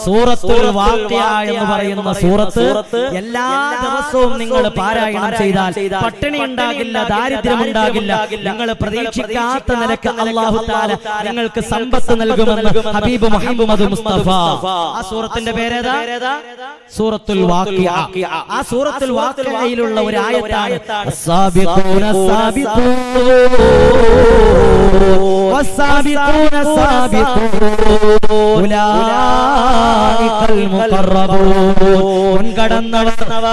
സൂറത്തുൽ വാഖിഅ എന്ന് പറയുന്ന സൂറത്ത് എല്ലാ ദിവസവും നിങ്ങൾ പാരായണം ചെയ്താൽ പട്ടിണി ഉണ്ടാകില്ല, ദാരിദ്ര്യം ഉണ്ടാകില്ല. നിങ്ങൾ പ്രതീക്ഷിക്കാത്ത നിലക്ക് അല്ലാഹു തആല നിങ്ങൾക്ക് സമ്പത്ത് നൽകുമെന്ന് ഹബീബ് മുഹമ്മദ് മുസ്തഫ. ആ സൂറത്തിന്റെ പേരേതാ? സൂറത്തുൽ വാഖിഅ. ആ സൂറത്തുൽ വാഖിഅയിലുള്ള ഒരു ആയത്താണ് അസ്സാബിഖൂന സാബിഖൂൻ വസ്സാബിഖൂന സാബിഖൂൻ ഉലൈകൽ മുഖറബൂൻ.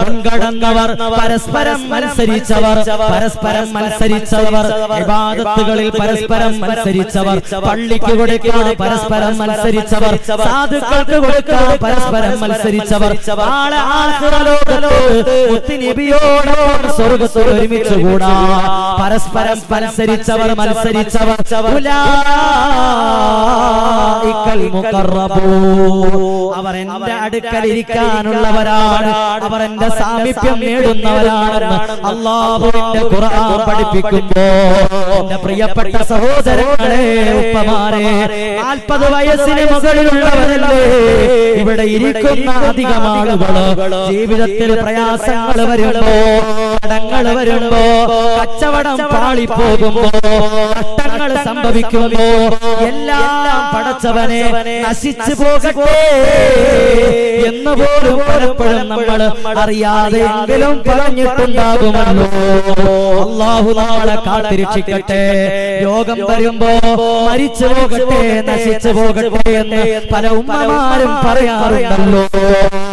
മുൻകടന്നവർ, പരസ്പരം മത്സരിച്ചവർ, ഇബാദത്തുകളിൽ പരസ്പരം മത്സരിച്ചവർ, പള്ളിക്ക് കൊടുക്കാൻ പരസ്പരം മത്സരിച്ചവർ, സാധുക്കൾക്ക് കൊടുക്കാൻ പരസ്പരം മത്സരിച്ചവർ, നാളെ ആഖിറലോകത്ത് മുത്തുനബിയോടൊപ്പം സ്വർഗ്ഗത്തിൽ ഒരുമിച്ച് കൂടാ പരസ്പരം മത്സരിച്ചവർ ഉലൈകൽ മുഖറബൂൻ. അവർ എന്റെ അടുക്കൽ ഇരിക്കാനുള്ളവരാണ്, അവർ എന്റെ സാമീപ്യം നേടുന്നവരാണെന്ന് അല്ലാഹുവിന്റെ ഖുർആൻ പഠിപ്പിക്കുമ്പോ എന്റെ പ്രിയപ്പെട്ട സഹോദരങ്ങളെ, ഉപ്പമാരെ, 40 വയസ്സിന് മുകളിലുള്ളവരല്ലേ ഇവിടെ ഇരിക്കുന്ന അധികം ആളുകള് ജീവിതത്തിൽ പ്രയാസങ്ങൾ വരുമ്പോ, കടങ്ങൾ വരുമ്പോ, കച്ചവടം പാളിപ്പോകുമ്പോ, നഷ്ടങ്ങൾ സംഭവിക്കുമ്പോ എല്ലാം പടച്ചവനെ നശിച്ചു പോകട്ടെ എന്ന് പോലും പലപ്പോഴും നമ്മൾ അറിയാതെ എങ്കിലും പറഞ്ഞിട്ടുണ്ടാകുമല്ലോ. അല്ലാഹു നാളെ കാത്തിരക്ഷിക്കട്ടെ. രോഗം വരുമ്പോ മരിച്ചു പോകട്ടെ, നശിച്ചു പോകട്ടെ എന്ന് പല ഉമ്മമാരും പറയാറുണ്ടല്ലോ.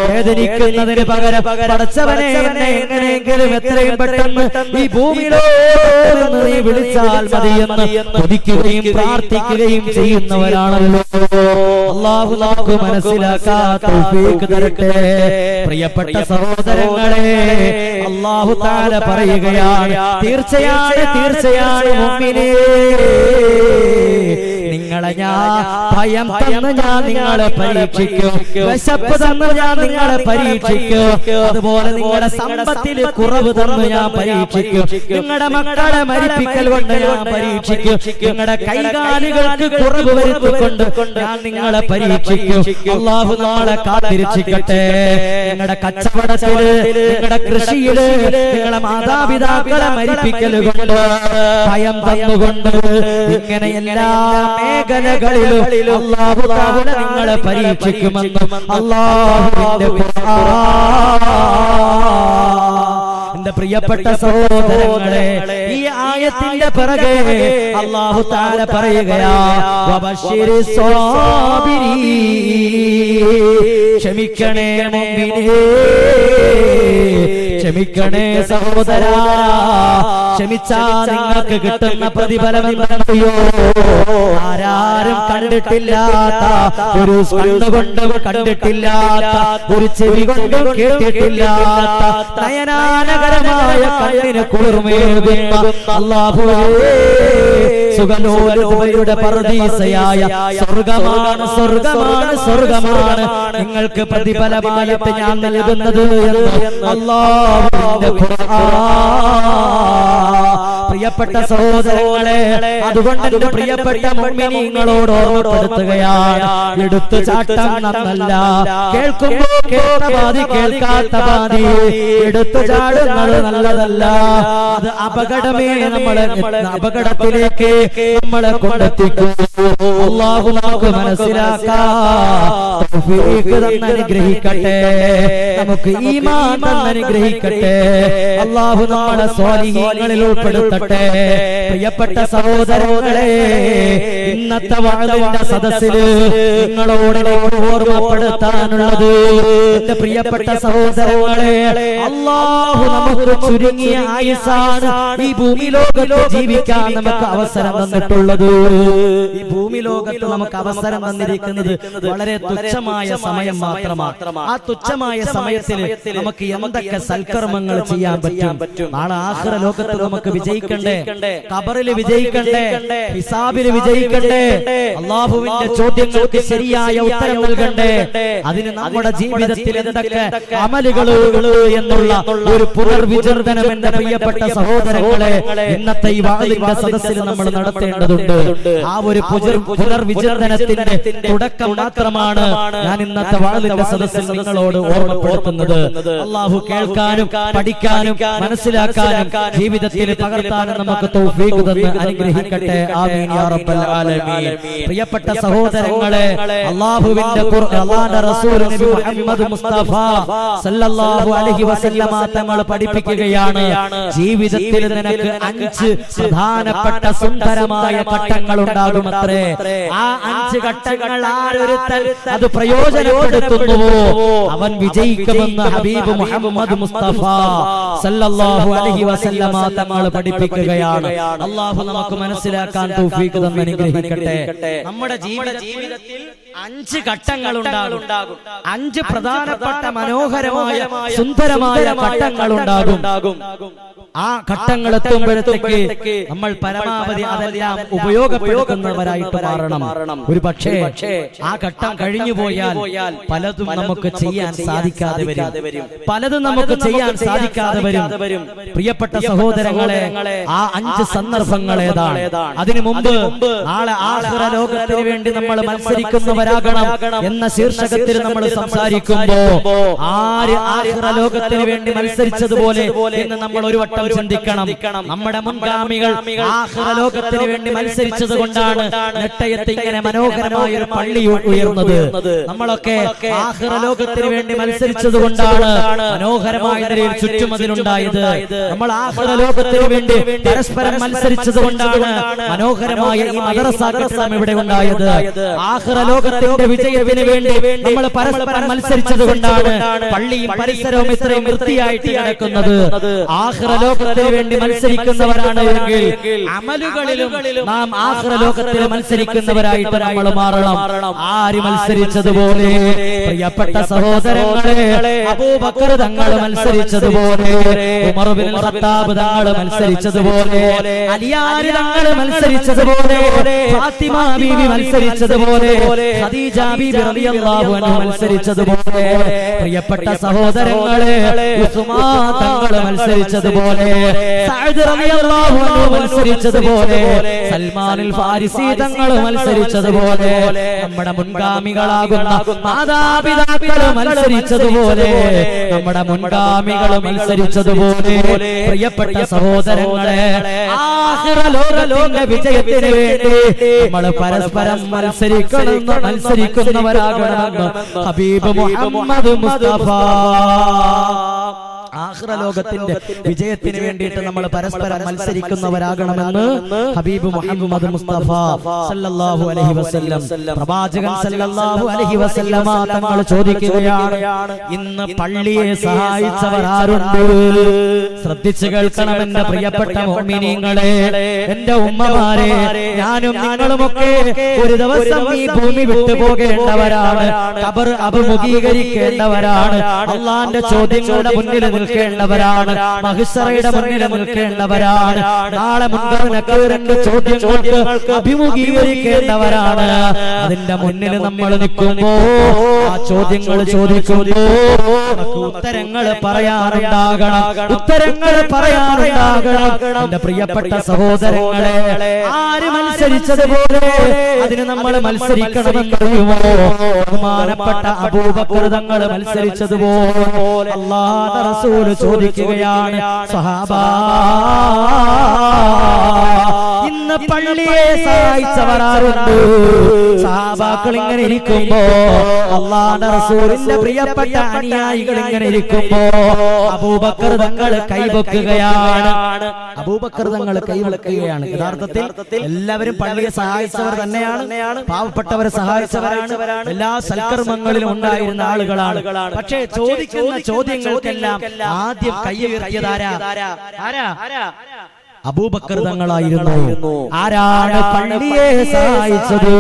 വേദനിക്കുന്നതിന് പകരം പടച്ചവനെ എന്നെ എങ്ങനെയെങ്കിലും എത്രയും പെട്ടെന്ന് ഈ ഭൂമിയിലോട്ട് നീ വിളിച്ചാൽ മതിയെന്ന് കൊതിക്കുകയും പ്രാർത്ഥിക്കുകയും ചെയ്യുന്നവരാണല്ലോ. അല്ലാഹു നമുക്ക് മനസ്സിലാക്കാൻ തൗഫീഖ് തരട്ടെ. പ്രിയപ്പെട്ട സഹോദരങ്ങളെ, അല്ലാഹു തആല പറയുകയാണ്, തീർച്ചയാണ് മുഅ്മിനേ, നിങ്ങളെ ഞാൻ ഭയം തന്ന് ഞാൻ നിങ്ങളെ പരീക്ഷിക്കും, വിശപ്പ് തന്ന് ഞാൻ നിങ്ങളെ പരീക്ഷിക്കും, അതുപോലെ നിങ്ങളുടെ സമ്പത്തിൽ കുറവ് തന്ന് ഞാൻ പരീക്ഷിക്കും, നിങ്ങളുടെ മക്കളെ മരിപ്പിക്കൽ കൊണ്ട് ഞാൻ പരീക്ഷിക്കും, നിങ്ങളുടെ കൈകാലുകൾക്ക് കുറവ് വരുത്തിക്കൊണ്ട് ഞാൻ നിങ്ങളെ പരീക്ഷിക്കും. അല്ലാഹു നാളെ കാത്തിരക്ഷിക്കട്ടെ. നിങ്ങളുടെ കച്ചവടത്തില്, നിങ്ങളുടെ കൃഷിയില്, നിങ്ങളുടെ മാതാപിതാക്കളെ മരിപ്പിക്കൽ കൊണ്ട്, ഭയം തന്നുകൊണ്ട്, ഇങ്ങനെ എല്ലാ മേഖലകളിലും അല്ലാഹു തആല നിങ്ങളെ പരീക്ഷിക്കുമെന്നും അല്ലാഹുവിന്റെ ഖുർആൻ. എന്റെ പ്രിയപ്പെട്ട സഹോദരങ്ങളെ, ഈ ആയത്തിന്റെ പിറകെ അല്ലാഹു തആല പറയുകയാ, വബശ്ശിരിസ് സ്വാബിരീൻ, ക്ഷമിക്കണേ മുഅ്മിനേ, ക്ഷമിക്കണേ സഹോദരാ, ക്ഷമിച്ചാൽ നിങ്ങൾക്ക് കിട്ടുന്ന പ്രതിഫലം എന്താണെന്നറിയോ? ആരാരും കണ്ടിട്ടില്ലാത്ത, ഒരു കണ്ണുകൊണ്ടും കണ്ടിട്ടില്ലാത്ത, ഒരു ചെവി കൊണ്ടും കേട്ടിട്ടില്ലാത്ത, നയനാനകരമായ കണ്ണിന് കുളിർമേകുന്ന അല്ലാഹുവേ, സുഖലോലുപയുടെ പർദീസയായ സ്വർഗമാണ്, സ്വർഗമാണ്, സ്വർഗമാണ് നിങ്ങൾക്ക് പ്രതിഫലമായിട്ട് ഞാൻ നൽകുന്നത് എന്ന് അല്ലാഹുവിന്റെ ഖുർആൻ. പ്രിയപ്പെട്ട സഹോദരങ്ങളെ, അതുകൊണ്ട് എന്റെ പ്രിയപ്പെട്ട മുഅ്മിനീങ്ങളോട് ഓർമ്മപ്പെടുത്തുകയാണ്, എടുത്തു ചാട്ടം നന്നല്ല, കേൾക്കുമ്പോ കേട്ട പാതി കേൾക്കാത്ത പാതി എടുത്തു ചാടുന്നത് നല്ലതല്ല. അത് അപകടമേ, നമ്മളെ അപകടത്തിലേക്ക് നമ്മളെ കൊണ്ടെത്തിക്കും. അല്ലാഹു നമുക്ക് മനസ്സിലാക്കാൻ തൗഫീഖ് തന്ന് അനുഗ്രഹിക്കട്ടെ, നമുക്ക് ഈമാൻ തന്ന് അനുഗ്രഹിക്കട്ടെ. അല്ലാഹു നമ്മളെ സ്വാലിഹീങ്ങളിൽ ഉൾപ്പെടുത്തട്ടെ. പ്രിയപ്പെട്ട സഹോദരങ്ങളെ, ഇന്നത്തെ വഅദിന്റെ സദസ്സിൽ നിങ്ങളോട് ഓർമ്മപ്പെടുത്താനുള്ളത്, എന്റെ പ്രിയപ്പെട്ട സഹോദരങ്ങളെ, അല്ലാഹു നമുക്ക് ചുരുങ്ങിയ ആയുസ്സാണ് ഈ ഭൂമി ലോകത്ത് ജീവിക്കാൻ നമുക്ക് അവസരം തന്നിട്ടുള്ളത്. ഈ ഭൂമി ലോകത്ത് നമുക്ക് അവസരം തന്നിരിക്കുന്നത് വളരെ തുച്ഛമായ സമയം മാത്രമാണ്. ആ തുച്ഛമായ സമയത്തിൽ നമുക്ക് എന്തൊക്കെ സൽക്കർമ്മങ്ങൾ ചെയ്യാൻ പറ്റും? നാളെ ആഖിറ ലോകത്ത് നമുക്ക് വിജയിക്കണ്ടേ, ഖബറിൽ വിജയിക്കണ്ടേ, ഹിസാബിൽ വിജയിക്കണ്ടേ, വിജയിക്കണ്ടേ? അള്ളാഹുവിന്റെ ചോദ്യങ്ങൾക്ക് ശരിയായ ഉത്തരം നൽകണ്ടേ? അതിന് നമ്മുടെ ജീവിതത്തിൽ എന്തൊക്കെ അമലുകൾ എന്നുള്ള ഒരു പുനർവിചിന്തനം എന്റെ പ്രിയപ്പെട്ട സഹോദരങ്ങളെ ഇന്നത്തെ ഈ വാളിന്റെ സദസ്സിൽ നമ്മൾ നടത്തേണ്ടതുണ്ട്. ആ ഒരു പുനർവിചിന്തനത്തിന്റെ തുടക്കം മാത്രമാണ് ഞാൻ ഇന്നത്തെ വാളിന്റെ സദസ്സിൽ നിങ്ങളോട് ഓർമ്മപ്പെടുത്തുന്നത്. അള്ളാഹു കേൾക്കാനും പഠിക്കാനും മനസ്സിലാക്കാനും ജീവിതത്തിൽ പകർത്താനും നമുക്ക് തൗഫീഖ് തന്ന് അനുഗ്രഹിക്കട്ടെ. ആമീൻ യാ റബ്ബൽ ആലമീൻ. പ്രിയപ്പെട്ട സഹോദരങ്ങളെ, അല്ലാഹുവിന്റെ ഖുർആന്റെ റസൂൽ നബി മുഹമ്മദ് മുസ്തഫ സല്ലല്ലാഹു അലൈഹി വസല്ലമ തങ്ങൾ പഠിപ്പിക്കുകയാണ്, ജീവിതത്തിൽ നിനക്ക് 5 പ്രധാനപ്പെട്ട സുന്ദരമായ ഘട്ടങ്ങൾ ഉണ്ടാകുമത്രേ. ആ 5 ഘട്ടങ്ങൾ ആരൊരുത്തൻ അത് പ്രയോജനപ്പെടുത്തുന്നുവോ അവൻ വിജയിക്കുമെന്ന് ഹബീബ് മുഹമ്മദ് മുസ്തഫ സല്ലല്ലാഹു അലൈഹി വസല്ലമ തങ്ങൾ പഠിപ്പിക്കുകയാണ്. അല്ലാഹു നമുക്ക് മനസ്സിലാക്കാൻ തൗഫീഖ് തന്ന് അനുഗ്രഹിക്കട്ടെ. നമ്മുടെ ജീവിതത്തിൽ 5 ഘട്ടങ്ങൾ ഉണ്ടാകും. 5 പ്രധാനപ്പെട്ട മനോഹരമായ സുന്ദരമായ ഘട്ടങ്ങൾ ഉണ്ടാകും. ആ ഘട്ടങ്ങൾ എത്തുമ്പോഴത്തേക്ക് നമ്മൾ പരമാവധി അതെല്ലാം ഉപയോഗപ്പെടുത്തുന്നവരായിട്ട് മാറണം. ഒരു പക്ഷേ ആ ഘട്ടം കഴിഞ്ഞു പോയാൽ പലതും നമുക്ക് ചെയ്യാൻ സാധിക്കാതെ വരും. പലതും നമുക്ക് ചെയ്യാൻ സാധിക്കാതെ വരും. പ്രിയപ്പെട്ട സഹോദരങ്ങളെ, ആ 5 സന്ദർഭങ്ങൾ ഏതാണ്? അതിനു മുമ്പ് നാളെ ആഖിറ ലോകത്തിന് വേണ്ടി നമ്മൾ മത്സരിക്കുന്നവരാകണം എന്ന ശീർഷകത്തിൽ നമ്മൾ സംസാരിക്കുമ്പോ ആര് ആഖിറ ലോകത്തിന് വേണ്ടി മത്സരിച്ചതുപോലെ എന്ന് നമ്മൾ ഒരു വട്ടം ചിന്തിക്കണം. നമ്മുടെ മുൻഗാമികൾ ആഖിറ ലോകത്തിന് വേണ്ടി മത്സരിച്ചത് കൊണ്ടാണ് നെട്ടയത്ത് ഇങ്ങനെ മനോഹരമായ ഒരു പള്ളി ഉയർന്നത്. നമ്മളൊക്കെ ആഖിറ ലോകത്തിന് വേണ്ടി മത്സരിച്ചത് കൊണ്ടാണ് മനോഹരമായ നിലയിൽ ചുറ്റുമതിലുണ്ടായത്. നമ്മൾ ആഖിറ ലോകത്തിന് വേണ്ടി പരസ്പരം മത്സരിച്ചത് കൊണ്ടാണ് മനോഹരമായ ഈ മദ്രസ കെട്ടിടം ഇവിടെ ഉണ്ടായത്. ആഖിറ ലോകത്തിന്റെ വിജയത്തിന് വേണ്ടി നമ്മൾ പരസ്പരം മത്സരിച്ചത് കൊണ്ടാണ് പള്ളിയും പരിസരവും ഇത്രയും വൃത്തിയായിട്ട് കിടക്കുന്നത്. ആഖിറ ലോകത്തിന് വേണ്ടി മത്സരിക്കുന്നവരാണ് എങ്കിൽ അമലുകളിലും നാം ആഖിറ ലോകത്തിൽ മത്സരിക്കുന്നവരായിട്ട് നമ്മൾ മാറണം. ആര് മത്സരിച്ചതുപോലെ പ്രിയപ്പെട്ട സഹോദരങ്ങളെ, അബൂബക്കർ തങ്ങൾ മത്സരിച്ചതുപോലെ, ഉമർ ഇബ്നുൽ ഖത്താബ് തങ്ങൾ മത്സരിച്ചതുപോലെ, അലിയാർ തങ്ങൾ മത്സരിച്ചതുപോലെ, ഫാത്തിമ ബീവി മത്സരിച്ചതുപോലെ, ഖദീജ ബീവി റളിയല്ലാഹു അൻഹ മത്സരിച്ചതുപോലെ, പ്രിയപ്പെട്ട സഹോദരങ്ങളെ ഉസ്മാൻ തങ്ങൾ മത്സരിച്ചതുപോലെ, സഅദ് റളിയല്ലാഹു അൻഹു മത്സരിച്ചതുപോലെ, സൽമാനുൽ ഫാരിസി തങ്ങൾ മത്സരിച്ചതുപോലെ, നമ്മുടെ മുൻഗാമികളാകുന്ന മാതാപിതാക്കൾ മത്സരിച്ചതുപോലെ, നമ്മുടെ മുൻഗാമികൾ മത്സരിച്ചതുപോലെ, പ്രിയപ്പെട്ട സഹോദരങ്ങളെ ആഖിറ ലോകത്തിന്റെ വിജയത്തിന് വേണ്ടി നമ്മൾ പരസ്പരം മത്സരിക്കുന്നവരാകണമെന്ന് ഹബീബ് മുഹമ്മദ് മുസ്തഫ. ആഖിറ ലോകത്തിന്റെ വിജയത്തിന് വേണ്ടിയിട്ട് നമ്മൾ പരസ്പരം മത്സരിക്കുന്നവരാകണമെന്ന് ഹബീബ് മുഹമ്മദ് മുസ്തഫ സല്ലല്ലാഹു അലൈഹി വസല്ലം. പ്രവാചകൻ സല്ലല്ലാഹു അലൈഹി വസല്ലമ തങ്ങൾ ചോദിക്കുകയാണ്, ഇന്ന് പള്ളിയെ സഹായിച്ചവർ ആരുണ്ട്? ശ്രദ്ധിച്ചു കേൾക്കണം എന്റെ പ്രിയപ്പെട്ട മുഅ്മിനീങ്ങളെ, എന്റെ ഉമ്മമാരെ, ഞാനും നിങ്ങളുമൊക്കെ ഒരു ദിവസം ഈ ഭൂമി വിട്ടു പോകേണ്ടവരാണ്. ഖബർ അഭിമുഖീകരിക്കേണ്ടവരാണ്. അല്ലാഹുവിന്റെ ചോദ്യങ്ങളുടെ മുന്നിൽ നിൽക്കേണ്ടവരാണ്. മഹ്ശറയുടെ മുന്നിൽ നിൽക്കേണ്ടവരാണ്. നാളെ മുൻകർ നക്കീറിന്റെ ചോദ്യങ്ങൾക്ക് അഭിമുഖീകരിക്കേണ്ടവരാണ്. അതിന്റെ മുന്നിൽ നമ്മൾ നിൽക്കുമ്പോ ആ ചോദ്യങ്ങൾ ചോദിക്കുമ്പോ ഉത്തരങ്ങൾ പറയാനുണ്ടാകണം. എന്റെ പ്രിയപ്പെട്ട സഹോദരങ്ങളെ, ആര് മത്സരിച്ചതുപോലെ അതിന് നമ്മൾ മത്സരിക്കണമെന്നറിയുമോ? ബഹുമാനപ്പെട്ട അബൂബക്കർ തങ്ങൾ മത്സരിച്ചതുപോലെ അല്ലാഹുവിന്റെ റസൂൽ ചോദിക്കുകയാണ്, സഹാബാ, ഇന്ന് പള്ളിയെ സഹായിച്ചവർ ആരുണ്ട്? സഹാബാക്കൾ ഇങ്ങനെ ഇരിക്കുമ്പോ, അല്ലാഹുവിന്റെ റസൂലിന്റെ പ്രിയപ്പെട്ട അനുയായികൾ ഇങ്ങനെ ഇരിക്കുമ്പോ അബൂബക്കർ തങ്ങൾ കൈവെക്കുകയാണ്. യഥാർത്ഥത്തിൽ എല്ലാവരും പള്ളിയെ സഹായിച്ചവർ തന്നെയാണ്, പാവപ്പെട്ടവരെ സഹായിച്ചവരാണ്, എല്ലാ സൽക്കർമ്മങ്ങളിലും ഉണ്ടായിരുന്ന ആളുകളാണ്. പക്ഷേ ചോദിക്കുന്ന ചോദ്യങ്ങൾക്കെല്ലാം ആദ്യം കൈ ഉയർത്തിയതാരാ? അബൂബക്കർ തങ്ങളായിരുന്നു. ആരാണ് പള്ളിയെ സഹായിച്ചത്?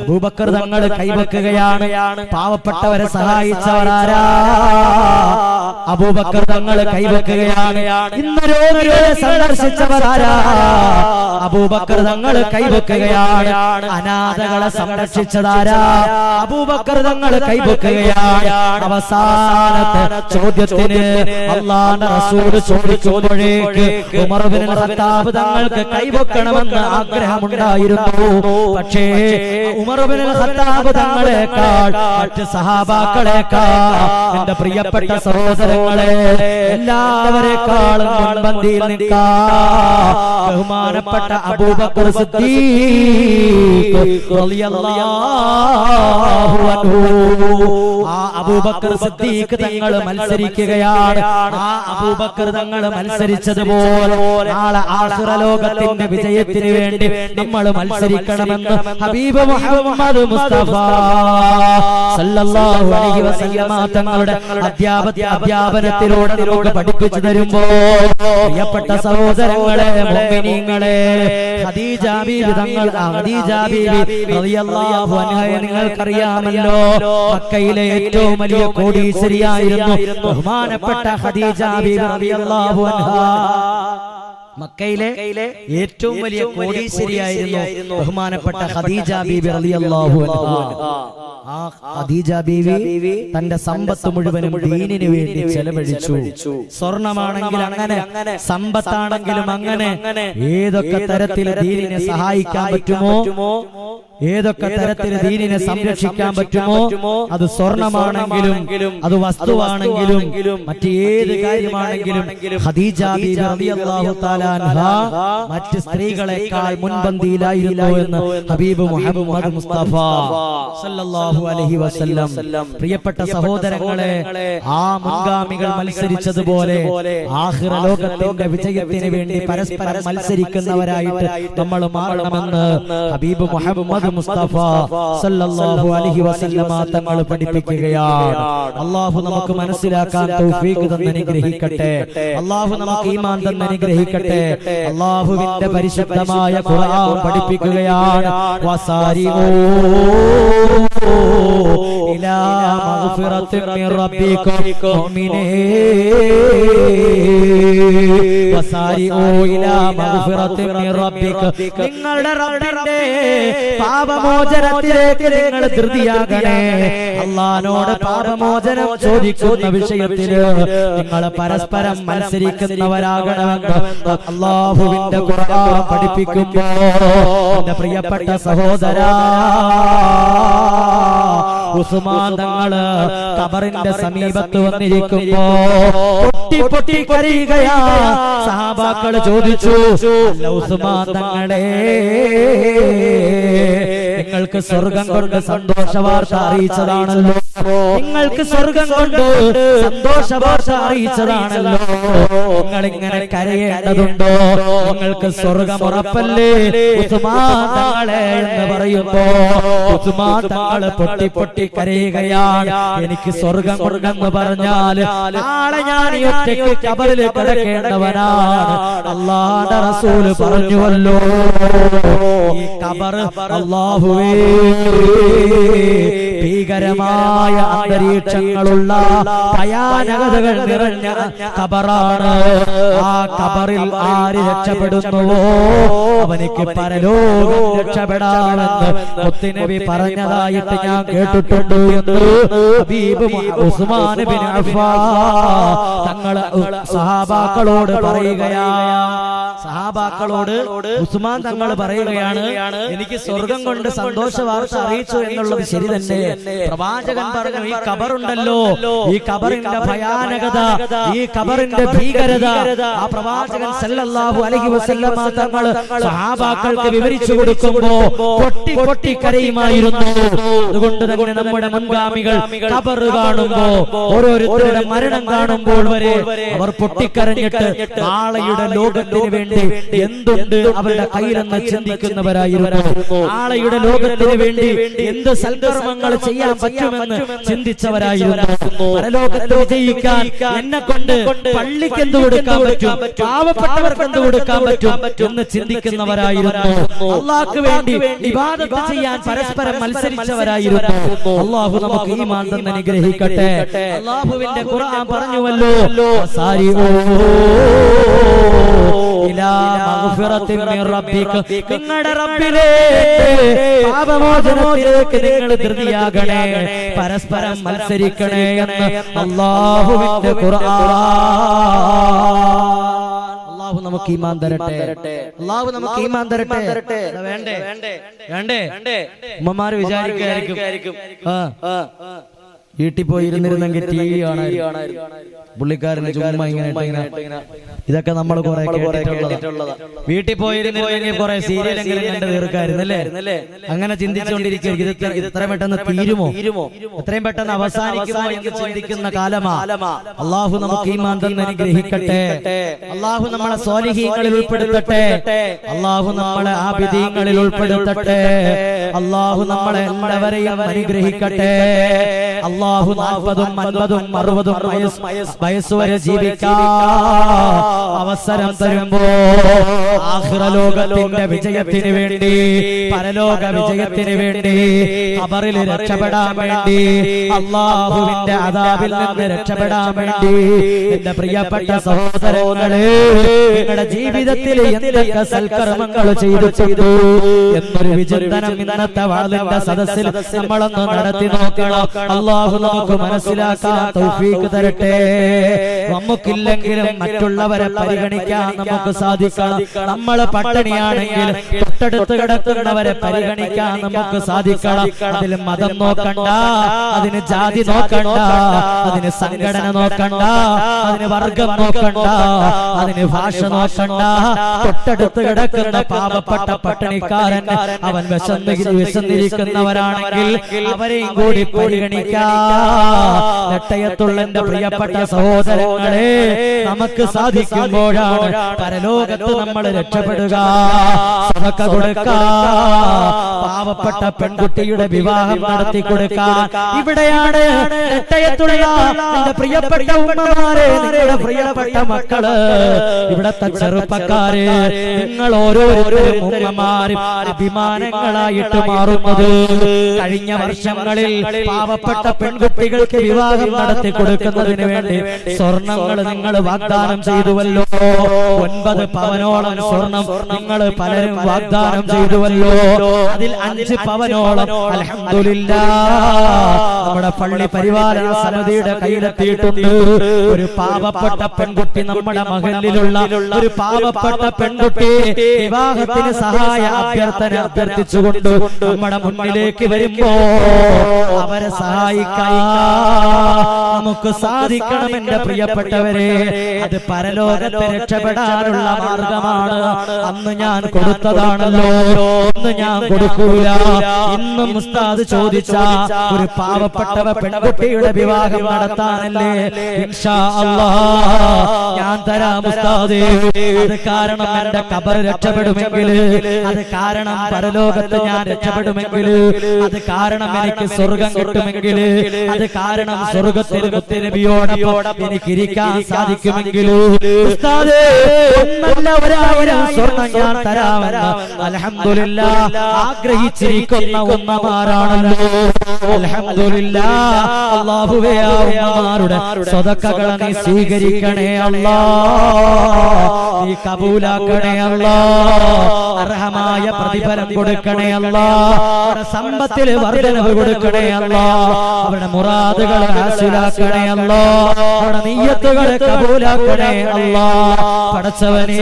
അബൂബക്കർ തങ്ങൾ കൈവെക്കുകയാണ്. പാവപ്പെട്ടവരെ സഹായിച്ചവർ ആരാ? അബൂബക്കർ തങ്ങൾ കൈവെക്കുകയാണ്. ഇന്ന് രോഗികളെ സന്ദർശിച്ചവരാരാ? അബൂബക്കർ തങ്ങൾ കൈവെക്കുകയാണ്. അനാഥകളെ സംരക്ഷിച്ചതാരാ? അബൂബക്കർ തങ്ങൾ കൈവെക്കുകയാണ്. അവസാനത്തെ ചോദ്യത്തിന് അല്ലാഹുവിന്റെ റസൂൽ ചോദിക്കുമ്പോഴേക്ക് ഉമർ ഇബ്നുൽ ഖത്താബ് തങ്ങൾക്ക് കൈവെക്കണമെന്ന് ആഗ്രഹമുണ്ടായിരുന്നു. പക്ഷേ ഉമർ ഇബ്നുൽ ഖത്താബ് തങ്ങളെക്കാൾ മറ്റ് സഹാബാക്കളെക്കാൾ എന്റെ പ്രിയപ്പെട്ട സഹോദരങ്ങളെ എല്ലാവരെക്കാളും മുൻപന്തിയിൽ നിൽക്കാൻ ബഹുമാനപ്പെട്ട അബൂബക്കർ സിദ്ദീഖ് റളിയല്ലാഹു അൻഹു ആ അബൂബക്കർ സിദ്ദീഖ് തങ്ങൾ മത്സരിക്കുകയാണ്. ആ അബൂബക്കർ തങ്ങൾ മത്സരിച്ചതുപോലെ നാളെ ആഖിറ ലോകത്തിന്റെ വിജയത്തിന് വേണ്ടി നമ്മൾ മത്സരിക്കണമെന്ന് ഹബീബ് മുഹമ്മദ് മുസ്തഫ സല്ലല്ലാഹു അലൈഹി വസല്ലമ തങ്ങളുടെ അധ്യാപനത്തിലൂടെ നമുക്ക് പഠിപ്പിച്ചു തരുമ്പോൾ പ്രിയപ്പെട്ട സഹോദരങ്ങളെ മുഅ്മിനീങ്ങളെ ഖദീജ ബീവി തങ്ങൾ ഖദീജ ബീവി റളിയല്ലാഹു അൻഹയെ നിങ്ങൾക്കറിയാമല്ലോ. മക്കയിലെ ഏറ്റവും വലിയ കോടീശ്വരിയായിരുന്നു ബഹുമാനപ്പെട്ട ഖദീജ ബീവി റളിയല്ലാഹു അൻഹ. മക്കയിലെ ഏറ്റവും വലിയ കോടീശ്വരിയായിരുന്നു ബഹുമാനപ്പെട്ട ഖദീജ ബീവി റളിയല്ലാഹു അൻഹ. ആ ഖദീജ ബീവി തന്റെ സമ്പത്ത് മുഴുവനും ദീനിനു വേണ്ടി ചെലവഴിച്ചു. സ്വർണമാണെങ്കിൽ അങ്ങനെ, സമ്പത്താണെങ്കിലും അങ്ങനെ. ഏതൊക്കെ തരത്തിൽ ദീനിനെ സഹായിക്കാൻ പറ്റുമോ, ഏതൊക്കെ തരത്തിൽ ദീനിനെ സംരക്ഷിക്കാൻ പറ്റുമോ, അത് സ്വർണമാണെങ്കിലും അത് വസ്തുവാണെങ്കിലും മറ്റേത് കാര്യമാണെങ്കിലും ഖദീജ ബീവി റളിയല്ലാഹു തആല അൻഹ മറ്റ് സ്ത്രീകളെക്കാൾ മുൻപന്തിയിലായിരുന്നു എന്ന് ഹബീബ് മുഹമ്മദ് മുസ്തഫ സല്ലല്ലാഹു അലൈഹി വസല്ലം. പ്രിയപ്പെട്ട സഹോദരങ്ങളെ, ആ മുൻഗാമികൾ മത്സരിച്ചതുപോലെ ആഖിറ ലോകത്തിന്റെ വിജയത്തിന് വേണ്ടി പരസ്പരം മത്സരിക്കുന്നവരായിട്ട് നമ്മൾ മാറണമെന്ന് ഹബീബ് മുഹമ്മദ് മുസ്തഫ സല്ലല്ലാഹു അലൈഹി വസല്ലമ തങ്ങൾ പഠിപ്പിക്കുകയാണ്. അല്ലാഹു നമുക്ക് മനസ്സിലാക്കാൻ തൗഫീഖ് തന്ന് അനുഗ്രഹിക്കട്ടെ. അല്ലാഹു നമുക്ക് ഈമാൻ തന്ന് അനുഗ്രഹിക്കട്ടെ. അല്ലാഹുവിന്റെ പരിശുദ്ധമായ ഖുർആൻ പഠിപ്പിക്കുകയാണ്. വസാരിഊ ഇലാ മഗ്ഫിറത്തിൻ മിൻ റബ്ബിക്കും മുഅ്മിനീൻ. വസാരിഊ ഇലാ മഗ്ഫിറത്തിൻ മിൻ റബ്ബിക്കും, നിങ്ങളുടെ റബ്ബിന്റെ പാപമോചനത്തിലേക്ക് നിങ്ങൾ ധൃതിയാകണേ. അല്ലാഹുവോട് പാപമോചനം ചോദിക്കുന്ന വിഷയത്തിൽ നിങ്ങൾ പരസ്പരം മത്സരിക്കുന്നവരാകണമെന്ന് അല്ലാഹുവിന്റെ ഖുർആൻ പഠിപ്പിക്കുമ്പോൾ എന്റെ പ്രിയപ്പെട്ട സഹോദരാ, ഉസ്മാൻ തങ്ങള് ഖബറിന്റെ സമീപത്ത് വന്നിരിക്കുമ്പോ പൊട്ടി കരയുകയാ. സഹാബാക്കൾ ചോദിച്ചു, അല്ല ഉസ്മാൻ തങ്ങളെ, നിങ്ങൾക്ക് സ്വർഗം കൊണ്ട് സന്തോഷ വാർത്ത അറിയിച്ചതാണല്ലോ, നിങ്ങൾക്ക് സ്വർഗം കൊണ്ട് സന്തോഷ വാർത്ത അറിയിച്ചതാണല്ലോ, നിങ്ങൾ ഇങ്ങനെ കരയേണ്ടതുണ്ടോ? നിങ്ങൾക്ക് സ്വർഗം ഉറപ്പല്ലേ ഉസ്മാൻ തങ്ങളെ എന്ന് പറയുമ്പോ ഉസ്മാൻ തങ്ങൾ പൊട്ടി കരയുകയാണ്. എനിക്ക് സ്വർഗം കൊണ്ടെന്ന് പറഞ്ഞാൽ നാളെ ഞാൻ ഈ ഒറ്റയ്ക്ക് ഖബറിൽ കിടക്കേണ്ടവനാണ്. അല്ലാഹുവിന്റെ റസൂൽ പറഞ്ഞുവല്ലോ, ഈ ഖബർ അല്ലാഹുവേ ഭീകരമായ അന്തരീക്ഷങ്ങളുള്ള ഭയാനകതകൾ നിറഞ്ഞ ഖബറാണ്. ആ ഖബറിൽ ആര് രക്ഷപ്പെടുന്നുവോ അവനിക്ക് പരലോകം രക്ഷപ്പെടാമെന്ന് മുത്തുനബി പറഞ്ഞതായിട്ട് ഞാൻ കേട്ടിട്ടുണ്ട് എന്ന് ഹബീബ് ഉസ്മാൻ ബിൻ അഫ്ഫാൻ തങ്ങൾ സഹാബാക്കളോട് പറയുകയാണ്. സഹാബാക്കളോട് ഉസ്മാൻ തങ്ങൾ പറയുകയാണ്, എനിക്ക് സ്വർഗം കൊണ്ട് സന്തോഷ വാർത്ത അറിയിച്ചു എന്നുള്ളത് ശരി തന്നെ. പ്രവാചകൻ പറഞ്ഞു, ഈ ഖബറുണ്ടല്ലോ, ഈ ഖബറിന്റെ ഭയാനകത, ഈ ഖബറിന്റെ ഭീകരത ആ പ്രവാചകൻ സല്ലല്ലാഹു അലൈഹി വസല്ലമ തങ്ങൾ സഹാബാക്കൾക്ക് വിവരിച്ചു കൊടുക്കുമ്പോ പൊട്ടി കരയുമായിരുന്നു. അതുകൊണ്ട് തന്നെ നമ്മുടെ മുൻഗാമികൾ ഖബർ കാണുമ്പോ, ഓരോരുത്തരുടെ മരണം കാണുമ്പോൾ വരെ അവർ പൊട്ടിക്കരഞ്ഞിട്ട് നാളെയുടെ ലോകത്തിന് വേണ്ടി എന്തുണ്ട് അവരുടെ കയ്യിലെന്ന് ചിന്തിക്കുന്നവരായിരുന്നു. നാളെയുടെ ലോകത്തിന് വേണ്ടി എന്ത് സൽക്കർമ്മങ്ങൾ ചെയ്യാൻ പറ്റുമെന്ന് ചിന്തിച്ചവരായിരുന്നു. പരലോകത്ത് വിജയിക്കാൻ എന്നെ കൊണ്ട് പള്ളിക്ക് എന്ത് കൊടുക്കാൻ പറ്റും, പാവപ്പെട്ടവർക്ക് എന്ത് കൊടുക്കാൻ പറ്റും എന്ന് ചിന്തിക്കുന്നവരായിരുന്നു. അള്ളാഹ്ക്ക് വേണ്ടി ഇബാദത്ത് ചെയ്യാൻ പരസ്പരം മത്സരിച്ചവരായിരുന്നു. അള്ളാഹു നമുക്ക് ഈമാൻ തന്ന് അനുഗ്രഹിക്കട്ടെ. അള്ളാഹുവിന്റെ ഖുർആൻ പറഞ്ഞുവല്ലോ, ഇലാ മഗ്ഫിറത്തിൻ മിർ റബ്ബിക, നിങ്ങളുടെ റബ്ബിലേക്ക് പാപമോചനത്തിലേക്ക് നിങ്ങൾ ധൃതിയാകണേ, പരസ്പരം മത്സരിക്കണേ എന്ന് അള്ളാഹുവിന്റെ ഖുർആൻ. അള്ളാഹു നമുക്ക് ഈമാൻ തരട്ടെ. അള്ളാഹു നമുക്ക് ഈമാൻ തരട്ടെ. വേണ്ടേ വേണ്ടേ ഉമ്മമാര് വിചാരിക്കായിരിക്കും വീട്ടിൽ പോയി ഇരുന്നിരുന്നെങ്കിൽ ടി വി കാണായിരുന്നു, പുള്ളിക്കാരന് ചുമ്മാ ഇങ്ങനെ ഇതൊക്കെ നമ്മൾ കുറെ കേട്ടിട്ടുള്ളതാ. വീട്ടിൽ പോയിരുന്നെങ്കിൽ കുറെ സീരിയലെങ്കിലും കണ്ട് തീർക്കായിരുന്നല്ലേ. അങ്ങനെ ചിന്തിച്ചുകൊണ്ടിരിക്കും, ഇത് എത്രയും പെട്ടെന്ന് തീരുമോ, എത്രയും പെട്ടെന്ന് അവസാനിക്കുമോ എന്ന് ചിന്തിക്കുന്ന കാലമാ. അള്ളാഹു നമുക്ക് ഈമാൻ തന്ന് അനുഗ്രഹിക്കട്ടെ. അള്ളാഹു നമ്മളെ സ്വാലിഹീങ്ങളിൽ ഉൾപ്പെടുത്തട്ടെ. അള്ളാഹു നമ്മളെ ആബിദീങ്ങളിൽ ഉൾപ്പെടുത്തട്ടെ. അള്ളാഹു നമ്മളെ എല്ലാവരെയും അനുഗ്രഹിക്കട്ടെ. അള്ളാഹു 40, 50, 60 വയസ്സ് വരെ ജീവിക്കാൻ അവസരം തരുമ്പോ ആഖിറലോകത്തിന്റെ വിജയത്തിന് വേണ്ടി, പരലോക വിജയത്തിന് വേണ്ടി, ഖബറിൽ രക്ഷപ്പെടാൻ വേണ്ടി, അള്ളാഹുവിന്റെ അദാബിൽ നിന്ന് രക്ഷപ്പെടാൻ വേണ്ടി, എന്റെ പ്രിയപ്പെട്ട സഹോദരങ്ങളെ, നിങ്ങളുടെ ജീവിതത്തിൽ എന്തൊക്കെ സൽക്കർമ്മങ്ങൾ ചെയ്തിട്ടുണ്ട് എന്നൊരു വിചിന്തനം ഇന്നത്തെ വാളിന്റെ സദസ്സിൽ നമ്മളൊന്ന് നടത്തി നോക്കണം. അള്ളാഹു നമുക്ക് മനസ്സിലാക്കാൻ തൗഫീഖ് തരട്ടെ. നമുക്കില്ലെങ്കിലും മറ്റുള്ളവരെ പരിഗണിക്കാൻ നമുക്ക് സാധിക്കണം. നമ്മൾ പട്ടിണിയാണെങ്കിൽ തൊട്ടടുത്ത് കിടക്കുന്നവരെ പരിഗണിക്കാൻ നമുക്ക് സാധിക്കണം. അതിൽ മതം നോക്കണ്ട, അതിന് ജാതി നോക്കണ്ട, അതിന് സംഘടന നോക്കണ്ട, അതിന് വർഗം നോക്കണ്ട, അതിന് ഭാഷ നോക്കണ്ട. തൊട്ടടുത്ത് കിടക്കുന്ന പാവപ്പെട്ട പട്ടിണിക്കാരൻ അവൻ വിശന്നിരിക്കുന്നവരാണെങ്കിൽ അവരെയും കൂടി പരിഗണിക്കാം. നെട്ടയത്തുള്ള എന്റെ പ്രിയപ്പെട്ട സഹോദരങ്ങളെ, നമുക്ക് സാധിക്കുമ്പോഴാണ് പരലോകത്ത് നമ്മൾ രക്ഷപ്പെടുക. സദഖ കൊടുക്കാൻ, പാവപ്പെട്ട പെൺകുട്ടിയുടെ വിവാഹം നടത്തി കൊടുക്കാൻ, ഇവിടെയാണ് നെട്ടയത്തുള്ള എന്റെ പ്രിയപ്പെട്ട ഉമ്മമാരെ, നിങ്ങളുടെ പ്രിയപ്പെട്ട മക്കള്, ഇവിടത്തെ ചെറുപ്പക്കാര്, നിങ്ങൾ ഓരോരുത്തരും ഉമ്മമാരും അഭിമാനങ്ങളായിട്ട് മാറുന്നത്. കഴിഞ്ഞ വർഷങ്ങളിൽ പാവപ്പെട്ട പെൺകുട്ടികൾക്ക് വിവാഹം നടത്തി കൊടുക്കുന്നതിന് വേണ്ടി സ്വർണങ്ങൾ നിങ്ങൾ വാഗ്ദാനം ചെയ്തുവല്ലോ. 9 പവനോളം സ്വർണം നിങ്ങൾ പലരും വാഗ്ദാനം ചെയ്തുവല്ലോ. അതിൽ 5 പവനോളം അൽഹംദുലില്ലാഹ് നമ്മുടെ പള്ളി പരിപാലന സമിതിയുടെ കയ്യിലെത്തിയിട്ടുണ്ട്. ഒരു പാവപ്പെട്ട പെൺകുട്ടി, നമ്മുടെ മഹല്ലിലുള്ള ഒരു പാവപ്പെട്ട പെൺകുട്ടി വിവാഹത്തിന് സഹായ അഭ്യർത്ഥിച്ചുകൊണ്ട് നമ്മുടെ മുന്നിലേക്ക് വരുമ്പോ അവരെ സഹായിക്കാൻ നമുക്ക് സാധിക്കണം. എന്റെ പ്രിയപ്പെട്ടവരെ, അത് പരലോകത്തെ രക്ഷപ്പെടാനുള്ള മാർഗമാണ്. അന്ന് ഞാൻ കൊടുത്തതാണല്ലോ, ഇന്ന് ഞാൻ കൊടുക്കൂല. ഇന്നും ഉസ്താദ് ചോദിച്ച ഒരു പാവപ്പെട്ടവ പെൺകുട്ടിയുടെ വിവാഹം നടത്താനല്ലേ, ഇൻഷാ അല്ലാഹ് ഞാൻ തരാം ഉസ്താദേ. അത് കാരണം എന്റെ ഖബർ രക്ഷപ്പെടുമെങ്കിൽ, അത് കാരണം പരലോകത്ത് ഞാൻ രക്ഷപ്പെടുമെങ്കിൽ, അത് കാരണം എനിക്ക് സ്വർഗം കിട്ടുമെങ്കിൽ, അത് കാരണം സ്വർഗത്തിൽ മുത്തുനബിയോടൊപ്പം എനിക്ക് ഇരിക്കാൻ സാധിക്കുമെങ്കിൽ ഉസ്താദേ, 1000 സ്വർണം ഞാൻ തരാമെന്ന് അൽഹംദുലില്ലാഹ് ആഗ്രഹിച്ചിരിക്കുന്ന ഉമ്മമാരാണല്ലോ. അൽഹംദുലില്ലാഹ്. അല്ലാഹുവേ, ആ ഉമ്മമാരുടെ സദഖകളെ നീ സ്വീകരിക്കണേ അല്ലാഹ്, നീ കബൂലാക്കണേ അല്ലാഹ്, അർഹമായ പ്രതിഫലം കൊടുക്കണേ അല്ലാഹ്, അവരുടെ സമ്പത്തിൽ വർധനവ് കൊടുക്കണേ അല്ലാഹ്, അവരുടെ മുറാദുകൾ ഹാസിലാക്കണേ അല്ലാഹ്, അവരുടെ നിയ്യത്തുകളെ കബൂലാക്കണേ അല്ലാഹ്. പടച്ചവനേ,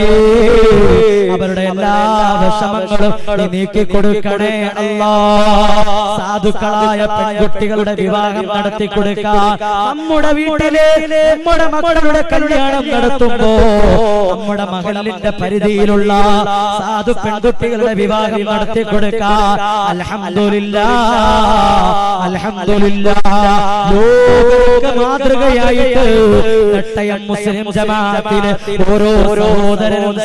അവരുടെ എല്ലാ വിഷമങ്ങളും നീ നീക്കി കൊടുക്കണേ അല്ലാഹ്. സാധുക്കളായ പെൺകുട്ടികളുടെ വിവാഹം നടത്തി കൊടുക്കാൻ, നമ്മുടെ വീട്ടിലെ നമ്മുടെ മക്കളുടെ കല്യാണം നടത്തുമ്പോ നമ്മുടെ മഹല്ലിന്റെ പരിധിയിലുള്ള സാധു പെൺകുട്ടികളുടെ വിവാഹം നടത്തി കൊടുക്കാൻ അൽഹംദുലില്ലാഹ്, അൽഹംദുലില്ലാഹ്. ലോകർക്ക് മാതൃകയായിട്ട് നെട്ടയം മുസ്ലിം ജമാഅത്തിലെ ഓരോ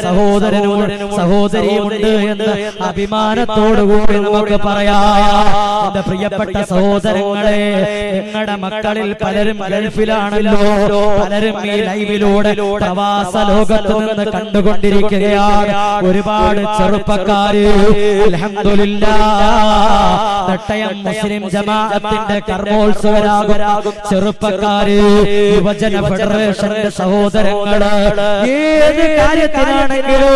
സഹോദരനും സഹോദരിയുമുണ്ട് എന്ന് അഭിമാനത്തോടുകൂടി നമുക്ക് പറയാം. എന്റെ പ്രിയപ്പെട്ട സഹോദരങ്ങളെ, നിങ്ങളുടെ മക്കളിൽ പലരും ഗൾഫിലാണല്ലോ, പലരും ഈ ലൈവിലൂടെ പ്രവാസ ലോകത്ത് നിന്ന് കണ്ടുകൊണ്ടിരിക്കുകയാണ്. ഒരുപാട് ചെറുപ്പക്കാര് അൽഹംദുലില്ലാഹ് നെട്ടയം മുസ്ലിം ജമാഅത്തിന്റെ കർമ്മോത്സവരാകും ചെറുപ്പക്കാര്, യുവജന ഫെഡറേഷന്റെ സഹോദരങ്ങള്, ഏത് കാര്യത്തിലാണെങ്കിലും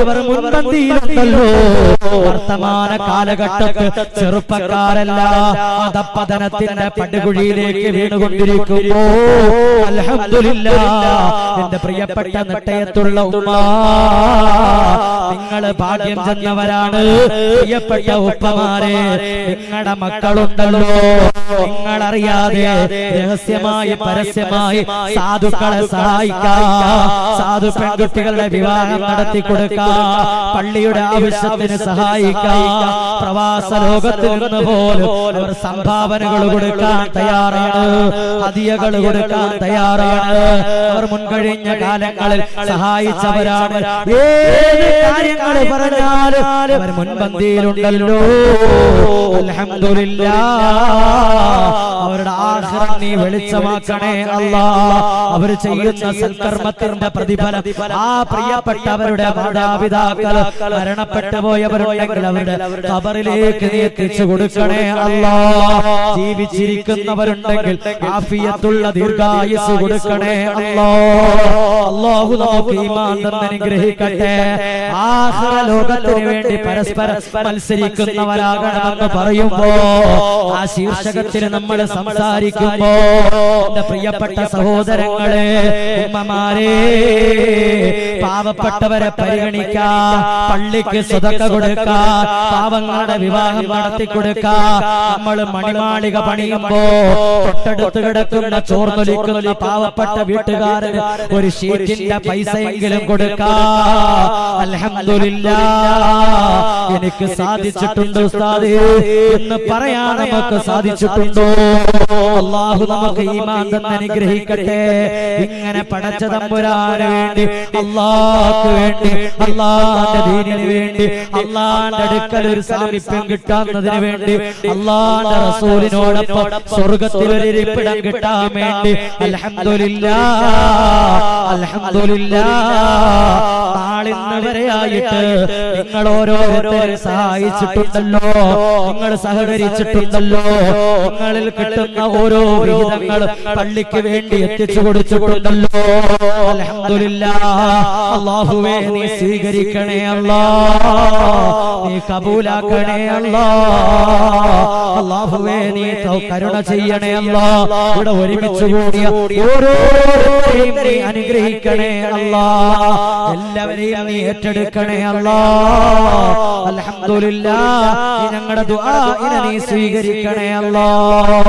അവർ മുൻപന്തിയിലുണ്ടല്ലോ. വർത്തമാന കാലഘട്ടത്തിൽ ചെറുപ്പക്കാരല്ല അധപ്പതനത്തിന്റെ പടുകുഴിയിലേക്ക് വീണുകൊണ്ടിരിക്കുമ്പോ അൽഹംദുലില്ലാഹ് എന്റെ പ്രിയപ്പെട്ട നെട്ടയത്തുള്ള ഉമ്മ, നിങ്ങള് ഭാഗ്യം ചെന്നവരാണ്. പ്രിയപ്പെട്ട ഉപ്പമാരെ, നിങ്ങളുടെ മക്കളുണ്ടല്ലോ, നിങ്ങളറിയാതെ രഹസ്യമായി പരസ്യമായി സാധുക്കളെ സഹായിക്കാം, സാധു പെൺകുട്ടികളുടെ വിവാഹം നടത്തി കൊടുക്കാം, പള്ളിയുടെ ആവശ്യത്തിന് സഹായിക്കാം. പ്രവാസ ലോകത്തിൽ നിന്ന് പോലും അവർ സംഭാവനകൾ കൊടുക്കാൻ തയ്യാറാണ്, ഹദിയകൾ കൊടുക്കാൻ തയ്യാറാണ്. അവർ മുൻകഴിഞ്ഞ കാലങ്ങളിൽ സഹായിച്ചവരാണ്. ഏത് കാര്യങ്ങൾ പറഞ്ഞാലും അവർ മുൻപന്തിയിലുണ്ടല്ലോ. അൽഹംദുലില്ലാഹ് അവരുടെ ആഖിറത്ത് നീ വെളിച്ചമാക്കണേ അല്ലാഹ്. അവർ ചെയ്യുന്ന സൽക്കർമ്മത്തിന്റെ പ്രതിഫലം ആ പ്രിയപ്പെട്ടവരുടെ മാതാപിതാക്കൾ മരണപ്പെട്ടു പോയവരുണ്ടെങ്കിൽ അവരുടെ ഖബറിലേക്ക് നീ എത്തിച്ചു കൊടുക്കണേ അല്ലാഹ്. ജീവിച്ചിരിക്കുന്നവരുണ്ടെങ്കിൽ ആഫിയത്തുള്ള ദീർഘായുസ് കൊടുക്കണേ അല്ലാഹ്. അല്ലാഹു നമുക്ക് ഈമാൻ തന്ന് അനുഗ്രഹിക്കട്ടെ. ആഖിറ ലോകത്തിന് വേണ്ടി പരസ്പരം മത്സരിക്കുന്നവരാകണമെന്ന് പറയുമ്പോ, ആ ശീർഷകത്തിൽ നമ്മൾ സംസാരിക്കുമ്പോ എന്റെ പ്രിയപ്പെട്ട സഹോദരങ്ങളെ, ഉമ്മമാരെ, പാവപ്പെട്ടവരെ പരിഗണിക്കാ, പള്ളിക്ക് സ്വതക്ക കൊടുക്കാ, പാവങ്ങളുടെ വിവാഹം നടത്തി കൊടുക്കാ. നമ്മൾ മണിമാളിക പണിയുമ്പോ തൊട്ടടുത്ത് കിടക്കുന്ന ചോർന്നൊലിക്കുന്ന പാവപ്പെട്ട വീട്ടുകാരന് ഒരു ഷീറ്റിന്റെ പൈസയെങ്കിലും കൊടുക്കാ. അൽഹംദുലില്ലാഹ് എനിക്ക് സാധിച്ചിട്ടുണ്ട് ഉസ്താദേ എന്ന് പറയാൻ നമുക്ക് സാധിച്ചിട്ടുണ്ടോ? അല്ലാഹു നമുക്ക് ഈമാൻ തന്ന് അനുഗ്രഹിക്കട്ടെ. ഇങ്ങനെ പടച്ച തമ്പുരാന് വേണ്ടി, അല്ലാഹുവിന് വേണ്ടി, അല്ലാഹുവിന്റെ ദീനിന് വേണ്ടി, അല്ലാഹുവിന്റെ അടുക്കൽ ഒരു സാമീപ്യം കിട്ടാന്നതിന് വേണ്ടി, അല്ലാഹുവിന്റെ റസൂലിനോടൊപ്പം സ്വർഗ്ഗത്തിൽ ഒരു ഇരിപ്പിടം കിട്ടാൻ വേണ്ടി അൽഹംദുലില്ലാഹ് അൽഹംദുലില്ലാഹ് നാളിന്ന് വരെയായിട്ട് നിങ്ങൾ ഓരോരുത്തരെ സഹായിച്ചിട്ടുണ്ടല്ലോ, നിങ്ങൾ സഹകരിച്ചിട്ടുണ്ടല്ലോ. നിങ്ങളിൽ കിട്ടുന്ന ഓരോ വിഹിതങ്ങളും പള്ളിക്ക് വേണ്ടി എത്തിച്ചു കൊടുത്തിട്ടുണ്ടല്ലോ. അൽഹംദുലില്ലാഹ് അല്ലാഹുവേ നീ സ്വീകരിക്കണേ അല്ലാഹ്, നീ കബൂലാക്കണേ അല്ലാഹ്. അല്ലാഹുവേ നീ കരുണ ചെയ്യണേ അല്ലാഹ്. ഇവിടെ ഒരുമിച്ച് കൂടിയ ഓരോരുത്തരെയും നീ അനുഗ്രഹിക്കണേ അല്ലാഹ്. എല്ലാവരെയും നീ ഏറ്റെടുക്കണേ അല്ലാഹ്. അൽഹംദുലില്ലാഹ് ഞങ്ങളുടെ ദുആഇനെ നീ സ്വീകരിക്കണേ അല്ലാഹ്.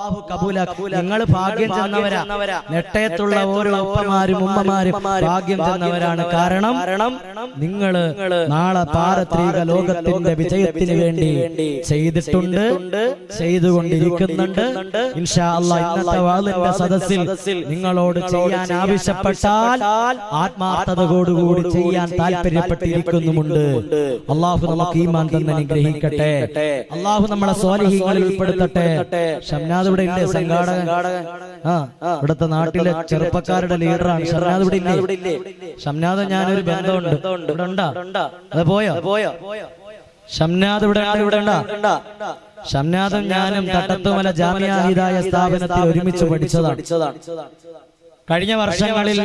അല്ലാഹു കബൂലാക്ക്. നിങ്ങൾ ഭാഗ്യം ചെന്നവരാ. നെട്ടയത്തുള്ള ഓരോ ഉപ്പമാരും ഉമ്മമാരും ഭാഗ്യം ചെന്നവരാണ്. കാരണം നിങ്ങള് നാളെ പാരത്രിക ലോകത്തിന്റെ വിജയത്തിന് വേണ്ടി ചെയ്തിട്ടുണ്ട്, ചെയ്തുകൊണ്ടിരിക്കുന്നുണ്ട്. ഇൻഷാ അല്ലാഹ് ഇന്നത്തെ വാളിന്റെ സദസ്സിൽ നിങ്ങളോട് ചെയ്യാൻ ആവശ്യപ്പെട്ടാൽ ആത്മാർത്ഥതയോടുകൂടി ചെയ്യാൻ താല്പര്യപ്പെട്ടിരിക്കുന്നുമുണ്ട്. അല്ലാഹു നമുക്ക് ഈമാൻ തന്ന് അനുഗ്രഹിക്കട്ടെ. അല്ലാഹു നമ്മളെ സ്വാലിഹീങ്ങളിൽ ഉൾപ്പെടുത്തട്ടെ. ഷംനാദ് ഇവിടെ ഇല്ലേ? സംഘാടകൻ, ഇവിടുത്തെ നാട്ടിലെ ചെറുപ്പക്കാരുടെ ലീഡറാണ് ഷംനാദ്. ഇവിടെ ഇല്ലേ? ഷംനാദ് ഞാനൊരു ബന്ധമുണ്ട്. ഇവിടെ ഉണ്ടാ? അത് പോയോ? ഷംനാദ് ഇവിടെ ഉണ്ടാ? ഷംനാദും ഞാനും തട്ടത്തുമല ജാമിഅ ഹിദായ സ്ഥാപനത്തിൽ ഒരുമിച്ച് പഠിച്ചതാണ്. കഴിഞ്ഞ വർഷങ്ങളിൽ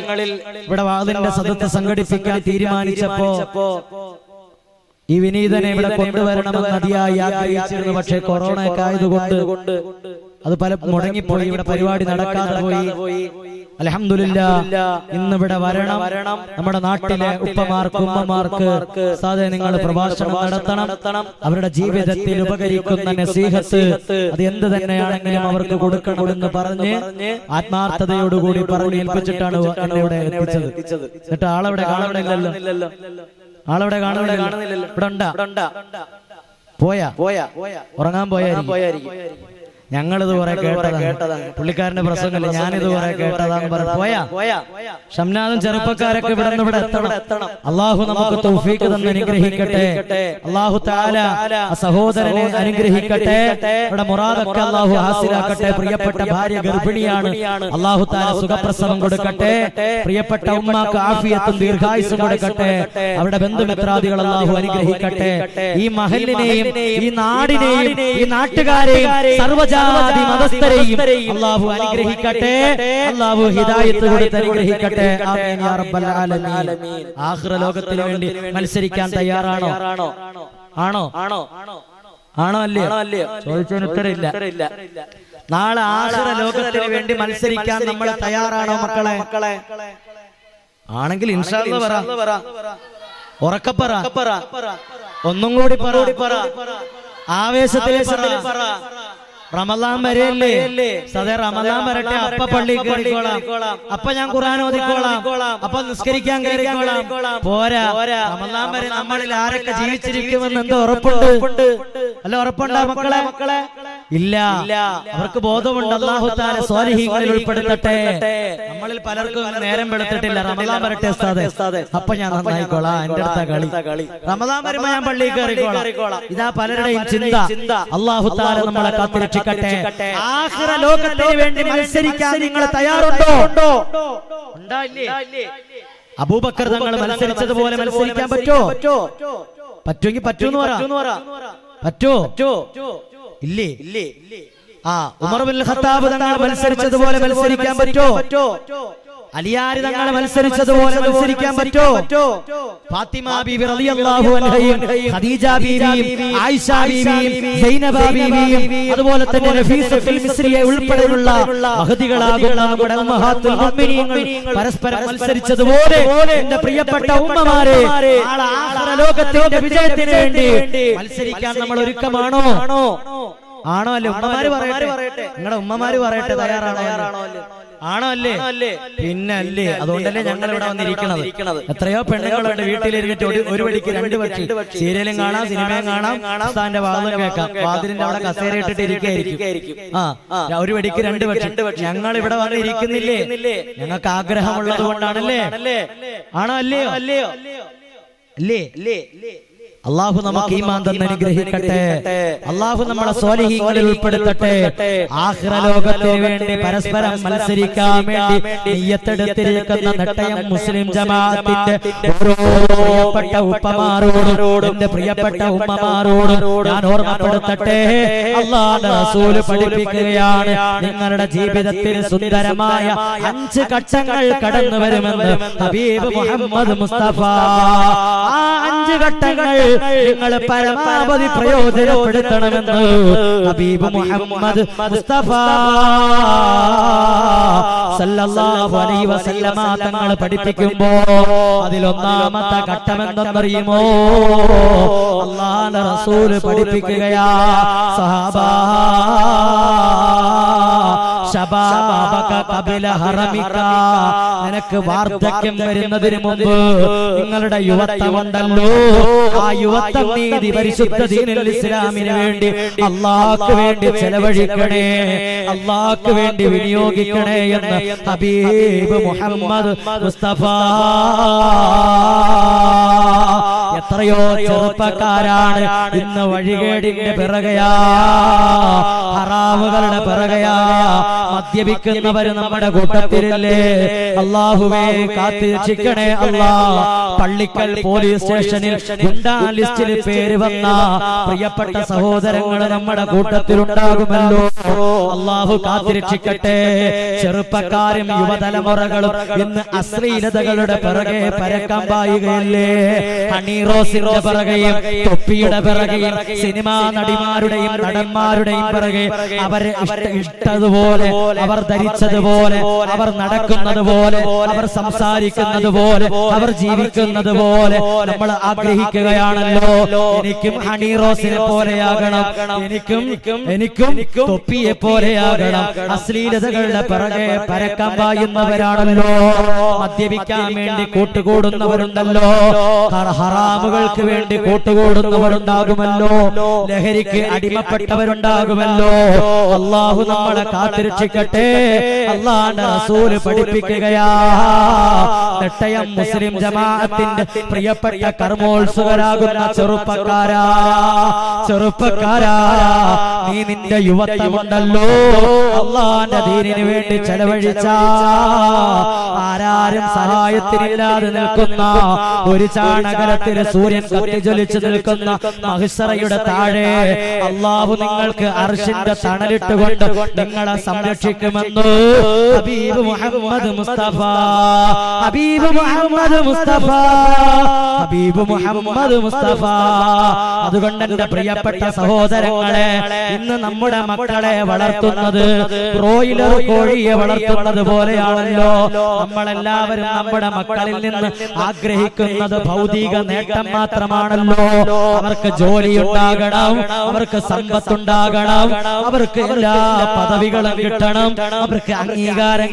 ഇവിടെ വാദിന്റെ സദസ്സ് സംഘടിപ്പിക്കാൻ തീരുമാനിച്ചപ്പോ ഈ വിനീതനെ ഇവിടെ കൊണ്ടുവരണമെന്ന് അതിയായി ആഗ്രഹിച്ചിരുന്നു. പക്ഷേ കൊറോണ ഒക്കെ ആയതുകൊണ്ട് അത് പല മുടങ്ങിപ്പോയി, ഇവിടെ പരിപാടി നടക്കാതെ പോയി. അൽഹംദുലില്ലാഹ് ഇന്നിവിടെ വരണം. നമ്മുടെ നാട്ടിലെ ഉപ്പമാർക്ക് ഉമ്മമാർക്ക് സാധേ നിങ്ങൾ പ്രഭാഷണം നടത്തണം. അവരുടെ ജീവിതത്തിൽ ഉപകരിക്കുന്ന നസീഹത്ത് അത് എന്ത് തന്നെയാണെങ്കിലും അവർക്ക് കൊടുക്കണമെന്ന് പറഞ്ഞ് ആത്മാർത്ഥതയോടുകൂടി പറഞ്ഞ് ഏൽപ്പിച്ചിട്ടാണ് എന്നെ ഇവിടെ എത്തിച്ചത്. എന്നിട്ട് ആളവിടെ കാണുന്നില്ലല്ലോ, ആളവിടെ കാണുന്നില്ലല്ലോ. ഇവിടെ ഉണ്ടാ? പോയാ? ഉറങ്ങാൻ പോയായിരിക്കും. ഞങ്ങളിത് കുറെ കേട്ടതാണ്. പുള്ളിക്കാരന്റെ പ്രസംഗമല്ല, ഞാനിത് കുറെ കേട്ടതാന്ന് പറഞ്ഞു പോയാ. ഷംനാദും ചെറുപ്പക്കാരൊക്കെ ഇവിടെ എത്തണം. അള്ളാഹു നമുക്ക് തൗഫീഖ് തന്ന് അനുഗ്രഹിക്കട്ടെ. അള്ളാഹു തആല ആ സഹോദരനെ അനുഗ്രഹിക്കട്ടെ. ഇവിടെ മുറാദൊക്കെ അള്ളാഹു ഹാസിലാക്കട്ടെ. പ്രിയപ്പെട്ട ഭാര്യ ഗർഭിണിയാണ്, അള്ളാഹു തആല സുഖപ്രസവം കൊടുക്കട്ടെ. പ്രിയപ്പെട്ട ഉമ്മാക്ക് ആഫിയത്തും ദീർഘായുസ്സും കൊടുക്കട്ടെ. അവരുടെ ബന്ധുമിത്രാദികൾ അള്ളാഹു അനുഗ്രഹിക്കട്ടെ. ഈ മഹലിനെയും ഈ നാടിനെയും ഈ നാട്ടുകാരെയും സർവ്വജാതി മതസ്ഥരെയും അള്ളാഹു അനുഗ്രഹിക്കട്ടെ. അള്ളാഹു ഹിദായത്ത് കൊടുത്ത് അനുഗ്രഹിക്കട്ടെ. ആമീൻ യാ റബ്ബൽ ആലമീൻ. ആഖിറ ലോകത്തിന് വേണ്ടി മത്സരിക്കാൻ തയ്യാറാണോ? ആണോ അല്ലേ? ചോദിച്ചതിന് ഉത്തരമില്ല. നാളെ ആഖിറ ലോകത്തിന് വേണ്ടി മത്സരിക്കാൻ നമ്മൾ തയ്യാറാണോ മക്കളെ? ആണെങ്കിൽ ഇൻഷാ അല്ലാഹ് പറ, ഉറക്കെ പറ, ഒന്നും കൂടി പറ, ആവേശത്തിൽ പറ. റമദാൻ വരെയല്ലേ? സദേ റമദാൻ വരട്ടെ, അപ്പ പള്ളി കയറിക്കോളാം, അപ്പൊ ഞാൻ ഖുർആൻ ഓതിക്കോളാം, അപ്പൊ നിസ്കരിക്കാൻ കയറിക്കോളാം. പോരാ, റമദാൻ വരെ നമ്മളിൽ ആരൊക്കെ ജീവിച്ചിരിക്കുമെന്ന് എന്താ ഉറപ്പുണ്ട്? അല്ല ഉറപ്പുണ്ടോ മക്കളെ? ഇല്ല. അവർക്ക് ബോധമുണ്ട്. അല്ലാഹു തആല സ്വാലിഹീങ്ങളിൽ ഉൾപ്പെടുത്തട്ടെ. നമ്മളിൽ പലർക്കും നേരം വെളുത്തിട്ടില്ല. റമദാൻ വരട്ടെ ഉസ്താദേ, അപ്പൊ ഞാൻ നന്നായിക്കോളാം, എന്റെ അടുത്ത കളി. റമദാൻ വരുമ്പോ ഞാൻ പള്ളിയിൽ കയറിക്കോളാം. ഇതാ പലരുടെയും ചിന്ത. അല്ലാഹു തആല നമ്മളെ കാത്തിരക്ഷിക്കട്ടെ. ആഖിറ ലോകത്തിന് വേണ്ടി മത്സരിക്കാൻ നിങ്ങൾ തയ്യാറുണ്ടോ? അബൂബക്കർ തങ്ങൾ മത്സരിച്ചതുപോലെ മത്സരിക്കാൻ പറ്റുമോ? പറ്റുമെങ്കിൽ പറ്റൂന്ന് പറ. പറ്റോ? ഇല്ലേ? ഉമർ ബിൻ ഖത്താബ് തങ്ങൾ മത്സരിച്ചതുപോലെ മത്സരിക്കാൻ പറ്റോ? അലിയാരി തങ്ങൾ മത്സരിച്ചതുപോലെ മത്സരിക്കാൻ പറ്റോ? ഫാത്തിമ ബീവി റളിയല്ലാഹു അൻഹയും ഖദീജ ബീവിയും ആയിഷ ബീവിയും സൈനബ ബീവിയും അതുപോലെ തന്നെ നഫീസത്തുൽ മിസ്രിയെ ഉൾപ്പെടെയുള്ള മഹദികളാകുന്ന നമ്മുടെ ഉമ്മഹാത്തുൽ മുഅ്മിനീങ്ങൾ പരസ്പരം മത്സരിച്ചതുപോലെ എന്റെ പ്രിയപ്പെട്ട ഉമ്മമാരെ, നാളെ ആഖിറ ലോകത്തിന്റെ വിജയത്തിന് വേണ്ടി മത്സരിക്കാൻ നമ്മൾ ഒരുക്കമാണോ? ആണോ അല്ലേ? ഉമ്മമാര് പറയട്ടെ, നിങ്ങളുടെ ഉമ്മമാര് പറയട്ടെ, തയ്യാറാണോ? ആണോ അല്ലേ? പിന്നെ അല്ലേ? അതുകൊണ്ടല്ലേ ഞങ്ങൾ ഇവിടെ വന്നിരിക്കുന്നത്. എത്രയോ പെണ്ണുങ്ങളുണ്ട് വീട്ടിലിരുന്നിട്ട് ഒരു വഴിക്ക് രണ്ട് പക്ഷി സീരിയലും കാണാം, സിനിമയും കാണാം, ഉസ്താദിന്റെ വാദം കേൾക്കാം. വാതിലിന്റെ അവിടെ കസേര ഇട്ടിട്ട് ഇരിക്കുകയായിരിക്കും. ഒരു വഴിക്ക് രണ്ട് പക്ഷി. ഞങ്ങൾ ഇവിടെ വന്നിരിക്കുന്നില്ലേ? ഞങ്ങൾക്ക് ആഗ്രഹമുള്ളത് കൊണ്ടാണല്ലേ? ആണോ അല്ലയോ? അല്ലേ? അല്ലാഹു നമുക്ക് ഈമാൻ തന്ന് അനുഗ്രഹിക്കട്ടെ. അല്ലാഹു നമ്മളെ സ്വാലിഹീങ്ങളിൽ ഉൾപ്പെടുത്തട്ടെ. ആഖിറ ലോകത്തിന് വേണ്ടി പരസ്പരം മത്സരിക്കാൻ വേണ്ടി നിയ്യത്തെടുത്തിരിക്കുന്ന നെട്ടയം മുസ്ലിം ജമാഅത്തിന്റെ ഓരോ പ്രിയപ്പെട്ട ഉപ്പമാരോട്, എന്റെ പ്രിയപ്പെട്ട ഉമ്മമാരോട് ഞാൻ ഓർമ്മപ്പെടുത്തട്ടെ. അല്ലാഹുവിന്റെ റസൂൽ പഠിപ്പിക്കുകയാണ്, നിങ്ങളുടെ ജീവിതത്തിൽ സുന്ദരമായ 5 ഘട്ടങ്ങൾ കടന്നു വരുമെന്ന് ഹബീബ് മുഹമ്മദ് മുസ്തഫ. ആ 5 ഘട്ടങ്ങൾ നിങ്ങൾ പരമാവധി പ്രയോജനപ്പെടുത്തണമെന്ന് ഹബീബ് മുഹമ്മദ് മുസ്തഫ സല്ലല്ലാഹു അലൈഹി വസല്ലമ തങ്ങൾ പഠിപ്പിക്കുമ്പോ അതിലൊന്നാമത്തെ ഘട്ടം എന്തെന്നറിയുമോ? അല്ലാഹുവിന്റെ റസൂൽ പഠിപ്പിക്കുകയാ, സഹാബാ ശബാബക ഖബല ഹറമിക, നിനക്ക് വാർദ്ധക്യം വരുന്നതിന് മുമ്പ് നിങ്ങളുടെ യുവത്വമുണ്ടല്ലോ, ആ യുവത്വം നീതി പരിശുദ്ധ ദീനുൽ ഇസ്ലാമിന് വേണ്ടി അല്ലാഹുവിന് വേണ്ടി ചെലവഴിക്കണേ, അല്ലാഹുവിന് വേണ്ടി വിനിയോഗിക്കണേ എന്ന് ഹബീബ് മുഹമ്മദ് മുസ്തഫ. എത്രയോ ചെറുപ്പക്കാരാണ് ഇന്ന് വഴികേടിന്റെ പിറകയാ, ഹറാമുകളുടെ പിറകയാ, മദ്യപിക്കുന്നവര് നമ്മുടെ കൂട്ടത്തിലില്ലേ? അല്ലാഹുവേ കാത്തിരക്ഷിക്കണേ അല്ലാ. പള്ളിക്കൽ പോലീസ് സ്റ്റേഷനിൽ ഗുണ്ടാ ലിസ്റ്റിൽ പേര് വന്ന പ്രിയപ്പെട്ട സഹോദരങ്ങൾ നമ്മുടെ കൂട്ടത്തിലുണ്ടാകുമല്ലോ. അല്ലാഹു കാത്തിരക്ഷിക്കട്ടെ. ചെറുപ്പക്കാരും യുവതലമുറകളും ഇന്ന് അശ്ലീലതകളുടെ പിറകെ പരക്കാൻ പായുകയല്ലേ? ഹണീറോസിന്റെ പിറകെയും തൊപ്പിയുടെ പിറകെയും സിനിമാ നടിമാരുടെയും നടന്മാരുടെയും പിറകെ അവരെ ഇഷ്ടതുപോലെ, അവർ ധരിച്ചതുപോലെ, അവർ നടക്കുന്നത് പോലെ, അവർ സംസാരിക്കുന്നത് പോലെ, അവർ ജീവിക്കുന്നത് പോലെ നമ്മൾ ആഗ്രഹിക്കുകയാണല്ലോ. എനിക്കും ഹണീറോസിനെ പോലെയാകണം, എനിക്കും തൊപ്പിയെ പോലെയാകണം. അശ്ലീലതകളുടെ പിറകെ പരക്കാൻ പായുന്നവരാണല്ലോ. മദ്യപിക്കാൻ വേണ്ടി കൂട്ടുകൂടുന്നവരുണ്ടല്ലോ, ഹറാം ഹറാമുകൾക്ക് വേണ്ടി കൂട്ടുകൂടുന്നവരുണ്ടാകുമല്ലോ, ലഹരിക്ക് അടിമപ്പെട്ടവരുണ്ടാകുമല്ലോ. അല്ലാഹു നമ്മളെ കാത്തിരക്ഷിക്കട്ടെ. അല്ലാഹുവിന്റെ റസൂൽ പഠിപ്പിക്കുകയാ, നെട്ടയം മുസ്ലിം ജമാഅത്തിന്റെ പ്രിയപ്പെട്ട കർമ്മോത്സുകരാകുന്ന ചെറുപ്പക്കാരാ, നീ നിന്റെ യുവത്വമുണ്ടല്ലോ അല്ലാഹുവിന്റെ ദീനിന് വേണ്ടി ചെലവഴിച്ച, ആരാരും സഹായത്തിനില്ലാതെ നിൽക്കുന്ന, ഒരു ചാണകലത്തിന് സൂര്യൻ കത്തിജ്വലിച്ചു നിൽക്കുന്ന മഹ്ശറയുടെ താഴെ അല്ലാഹു നിങ്ങൾക്ക് അർശിന്റെ തണലിട്ടുകൊണ്ട് നിങ്ങളെ സംരക്ഷിക്കുമെന്ന് ഹബീബ് മുഹമ്മദ് മുസ്തഫ, ഹബീബ് മുഹമ്മദ് മുസ്തഫ, ഹബീബ് മുഹമ്മദ് മുസ്തഫ. അതുകൊണ്ട് എന്റെ പ്രിയപ്പെട്ട സഹോദരങ്ങളെ, ഇന്ന് നമ്മുടെ മക്കളെ വളർത്തുന്നത് ബ്രോയിലർ കോഴിയെ വളർത്തുന്നത് പോലെയാണല്ലോ. നമ്മളെല്ലാവരും നമ്മുടെ മക്കളിൽ നിന്ന് ആഗ്രഹിക്കുന്നത് ഭൗതിക നേട്ടം മാത്രമാണല്ലോ. അവർക്ക് ജോലി ഉണ്ടാകണം, അവർക്ക് സമ്പത്തുണ്ടാകണം, അവർക്ക് എല്ലാ പദവികളും കിട്ടണം, അവർക്ക് അംഗീകാരം